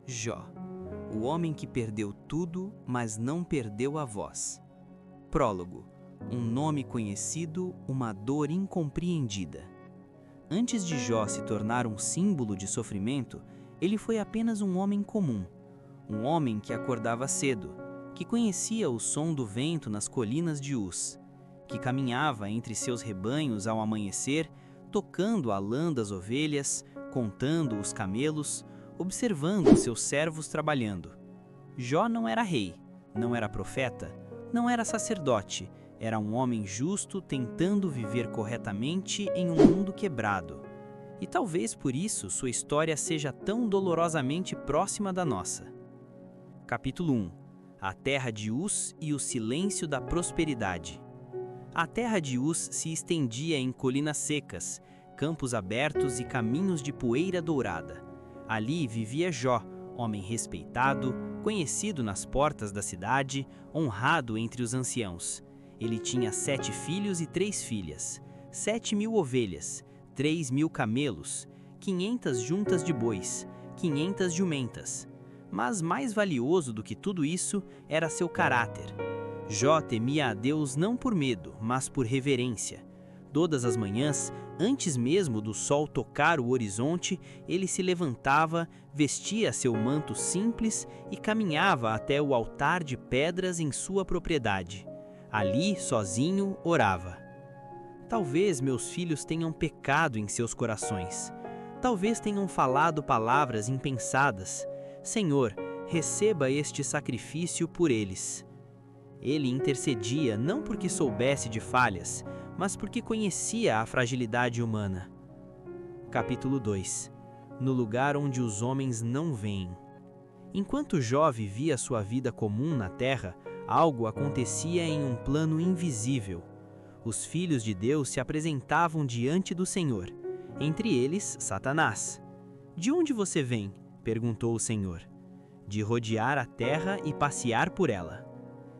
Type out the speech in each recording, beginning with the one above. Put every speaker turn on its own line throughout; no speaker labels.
Jó, o homem que perdeu tudo, mas não perdeu a voz. Prólogo. Um nome conhecido, uma dor incompreendida. Antes de Jó se tornar um símbolo de sofrimento, ele foi apenas um homem comum. Um homem que acordava cedo, que conhecia o som do vento nas colinas de Uz, que caminhava entre seus rebanhos ao amanhecer, tocando a lã das ovelhas, contando os camelos, observando seus servos trabalhando. Jó não era rei, não era profeta, não era sacerdote, era um homem justo tentando viver corretamente em um mundo quebrado. E talvez por isso sua história seja tão dolorosamente próxima da nossa. Capítulo 1. A terra de Uz e o silêncio da prosperidade. A terra de Uz se estendia em colinas secas, campos abertos e caminhos de poeira dourada. Ali vivia Jó, homem respeitado, conhecido nas portas da cidade, honrado entre os anciãos. Ele tinha 7 filhos e 3 filhas, 7.000 ovelhas, 3.000 camelos, 500 juntas de bois, 500 jumentas. Mas mais valioso do que tudo isso era seu caráter. Jó temia a Deus não por medo, mas por reverência. Todas as manhãs, antes mesmo do sol tocar o horizonte, ele se levantava, vestia seu manto simples e caminhava até o altar de pedras em sua propriedade. Ali, sozinho, orava. Talvez meus filhos tenham pecado em seus corações. Talvez tenham falado palavras impensadas. Senhor, receba este sacrifício por eles. Ele intercedia não porque soubesse de falhas, mas porque conhecia a fragilidade humana. Capítulo 2. No lugar onde os homens não veem. Enquanto Jó vivia sua vida comum na terra, algo acontecia em um plano invisível. Os filhos de Deus se apresentavam diante do Senhor, entre eles Satanás. De onde você vem? Perguntou o Senhor. De rodear a terra e passear por ela.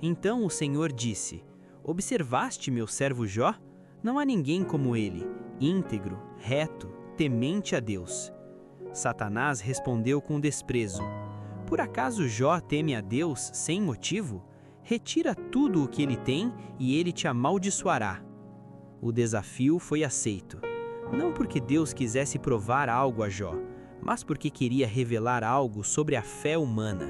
Então o Senhor disse: Observaste meu servo Jó? Não há ninguém como ele, íntegro, reto, temente a Deus. Satanás respondeu com desprezo: Por acaso Jó teme a Deus sem motivo? Retira tudo o que ele tem e ele te amaldiçoará. O desafio foi aceito, não porque Deus quisesse provar algo a Jó, mas porque queria revelar algo sobre a fé humana.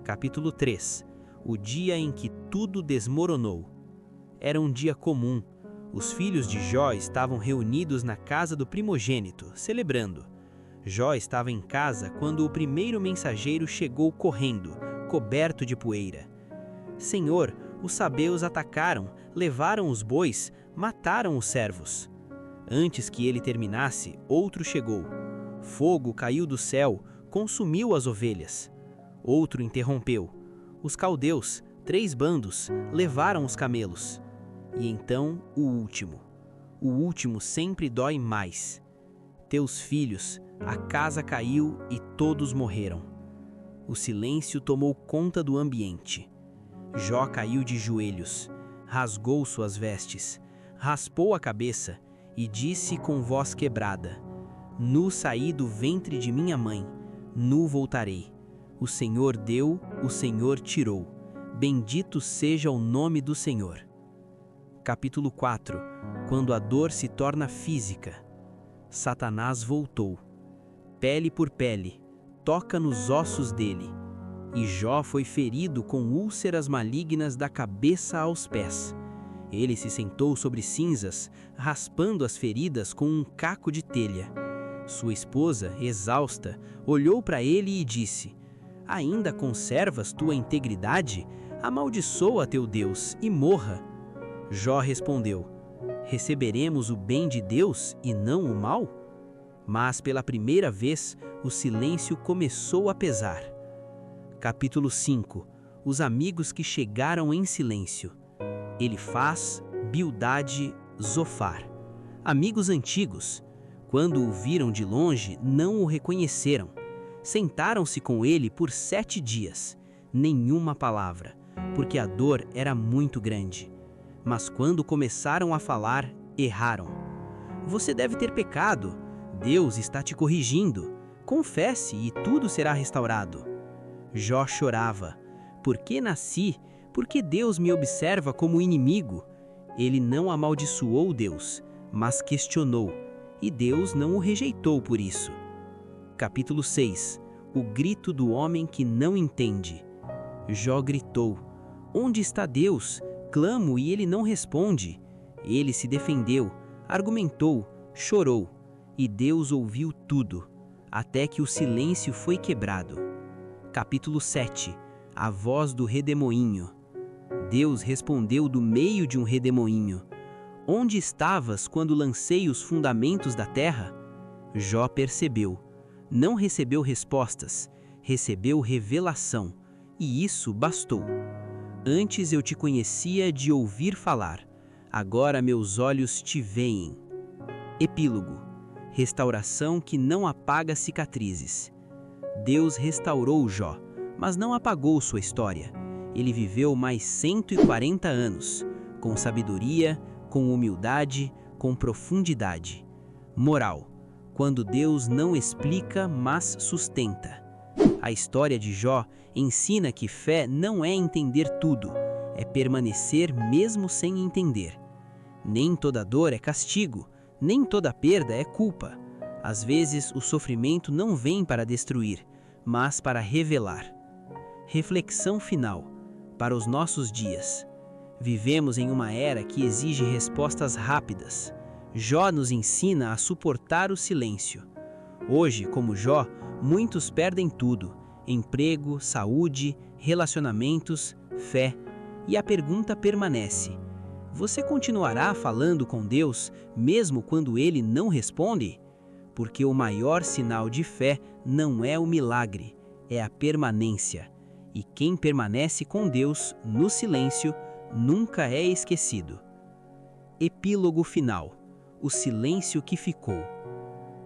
Capítulo 3. O dia em que tudo desmoronou. Era um dia comum. Os filhos de Jó estavam reunidos na casa do primogênito, celebrando. Jó estava em casa quando o primeiro mensageiro chegou correndo, coberto de poeira. Senhor, os sabeus atacaram, levaram os bois, mataram os servos. Antes que ele terminasse, outro chegou. Fogo caiu do céu, consumiu as ovelhas. Outro interrompeu. Os caldeus, 3 bandos, levaram os camelos. E então o último. O último sempre dói mais. Teus filhos, a casa caiu e todos morreram. O silêncio tomou conta do ambiente. Jó caiu de joelhos, rasgou suas vestes, raspou a cabeça e disse com voz quebrada: Nu saí do ventre de minha mãe, nu voltarei. O Senhor deu, o Senhor tirou. Bendito seja o nome do Senhor. Capítulo 4. Quando a dor se torna física. Satanás voltou. Pele por pele, toca nos ossos dele. E Jó foi ferido com úlceras malignas da cabeça aos pés. Ele se sentou sobre cinzas, raspando as feridas com um caco de telha. Sua esposa, exausta, olhou para ele e disse: Ainda conservas tua integridade? Amaldiçoa teu Deus e morra. Jó respondeu: Receberemos o bem de Deus e não o mal? Mas pela primeira vez o silêncio começou a pesar. Capítulo 5. Os amigos que chegaram em silêncio. Elifaz, Bildade, Zofar. Amigos antigos. Quando o viram de longe, não o reconheceram. Sentaram-se com ele por 7 dias. Nenhuma palavra, porque a dor era muito grande. Mas quando começaram a falar, erraram. Você deve ter pecado. Deus está te corrigindo. confesse e tudo será restaurado. Jó chorava. Por que nasci? Por que Deus me observa como inimigo? Ele não amaldiçoou Deus, mas questionou, e Deus não o rejeitou por isso. Capítulo 6. O grito do homem que não entende. Jó gritou: Onde está Deus? Clamo e ele não responde. Ele se defendeu, argumentou, chorou, e Deus ouviu tudo, até que o silêncio foi quebrado. Capítulo 7. A voz do redemoinho. Deus respondeu do meio de um redemoinho: Onde estavas quando lancei os fundamentos da terra? Jó percebeu. Não recebeu respostas, recebeu revelação, e isso bastou. Antes eu te conhecia de ouvir falar, agora meus olhos te veem. Epílogo. Restauração que não apaga cicatrizes. Deus restaurou Jó, mas não apagou sua história. Ele viveu mais 140 anos, com sabedoria, com humildade, com profundidade. Moral: quando Deus não explica, mas sustenta. A história de Jó ensina que fé não é entender tudo, é permanecer mesmo sem entender. Nem toda dor é castigo, nem toda perda é culpa. Às vezes o sofrimento não vem para destruir, mas para revelar. Reflexão final. Para os nossos dias. Vivemos em uma era que exige respostas rápidas. Jó nos ensina a suportar o silêncio. Hoje, como Jó, muitos perdem tudo: emprego, saúde, relacionamentos, fé. E a pergunta permanece: você continuará falando com Deus mesmo quando Ele não responde? Porque o maior sinal de fé não é o milagre, é a permanência. E quem permanece com Deus no silêncio nunca é esquecido. Epílogo final. O silêncio que ficou.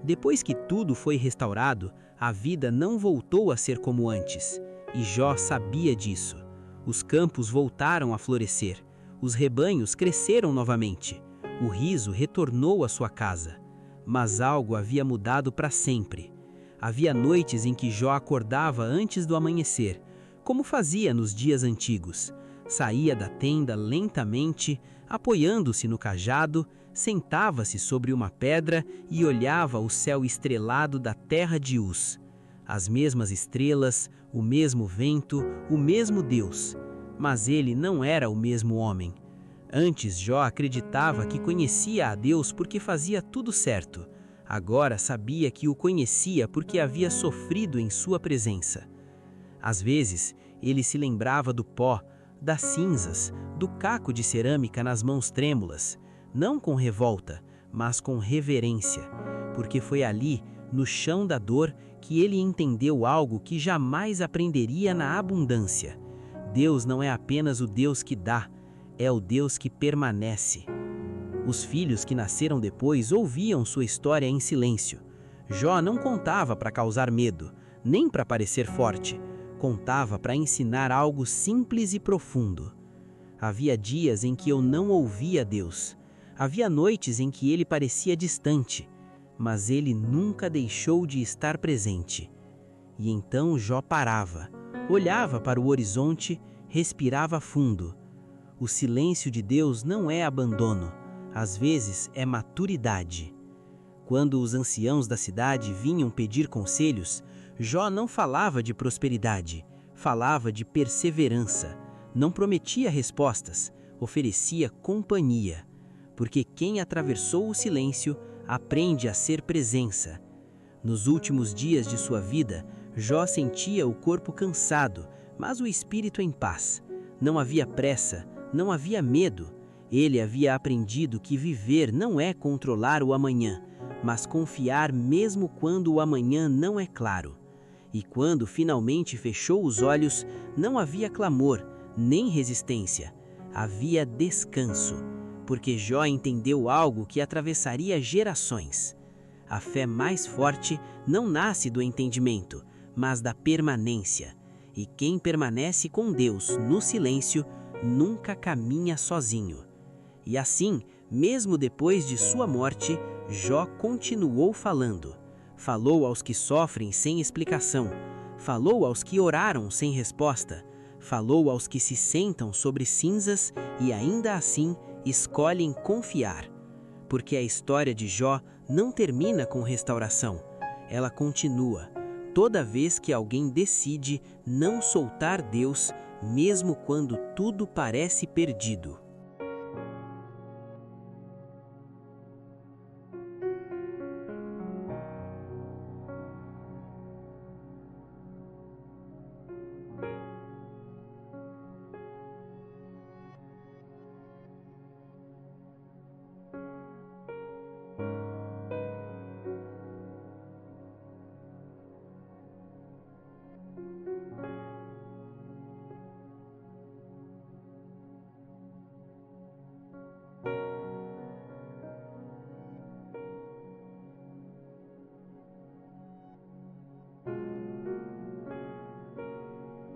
Depois que tudo foi restaurado, a vida não voltou a ser como antes, e Jó sabia disso. Os campos voltaram a florescer, os rebanhos cresceram novamente, o riso retornou à sua casa. Mas algo havia mudado para sempre. Havia noites em que Jó acordava antes do amanhecer, como fazia nos dias antigos. Saía da tenda lentamente, apoiando-se no cajado, sentava-se sobre uma pedra e olhava o céu estrelado da terra de Uz. As mesmas estrelas, o mesmo vento, o mesmo Deus. Mas ele não era o mesmo homem. Antes, Jó acreditava que conhecia a Deus porque fazia tudo certo. Agora sabia que o conhecia porque havia sofrido em sua presença. Às vezes, ele se lembrava do pó, das cinzas, do caco de cerâmica nas mãos trêmulas, não com revolta, mas com reverência, porque foi ali, no chão da dor, que ele entendeu algo que jamais aprenderia na abundância. Deus não é apenas o Deus que dá, é o Deus que permanece. Os filhos que nasceram depois ouviam sua história em silêncio. Jó não contava para causar medo, nem para parecer forte. Contava para ensinar algo simples e profundo. Havia dias em que eu não ouvia Deus. Havia noites em que ele parecia distante, mas ele nunca deixou de estar presente. E então Jó parava, olhava para o horizonte, respirava fundo. O silêncio de Deus não é abandono, às vezes é maturidade. Quando os anciãos da cidade vinham pedir conselhos, Jó não falava de prosperidade, falava de perseverança. Não prometia respostas, oferecia companhia. Porque quem atravessou o silêncio aprende a ser presença. Nos últimos dias de sua vida, Jó sentia o corpo cansado, mas o espírito em paz. Não havia pressa, não havia medo. Ele havia aprendido que viver não é controlar o amanhã, mas confiar mesmo quando o amanhã não é claro. E quando finalmente fechou os olhos, não havia clamor, nem resistência. Havia descanso, porque Jó entendeu algo que atravessaria gerações. A fé mais forte não nasce do entendimento, mas da permanência. E quem permanece com Deus no silêncio, nunca caminha sozinho. E assim, mesmo depois de sua morte, Jó continuou falando.
falou aos que sofrem sem explicação, falou aos que oraram sem resposta, falou aos que se sentam sobre cinzas e ainda assim escolhem confiar. Porque a história de Jó não termina com restauração, ela continua toda vez que alguém decide não soltar Deus, mesmo quando tudo parece perdido.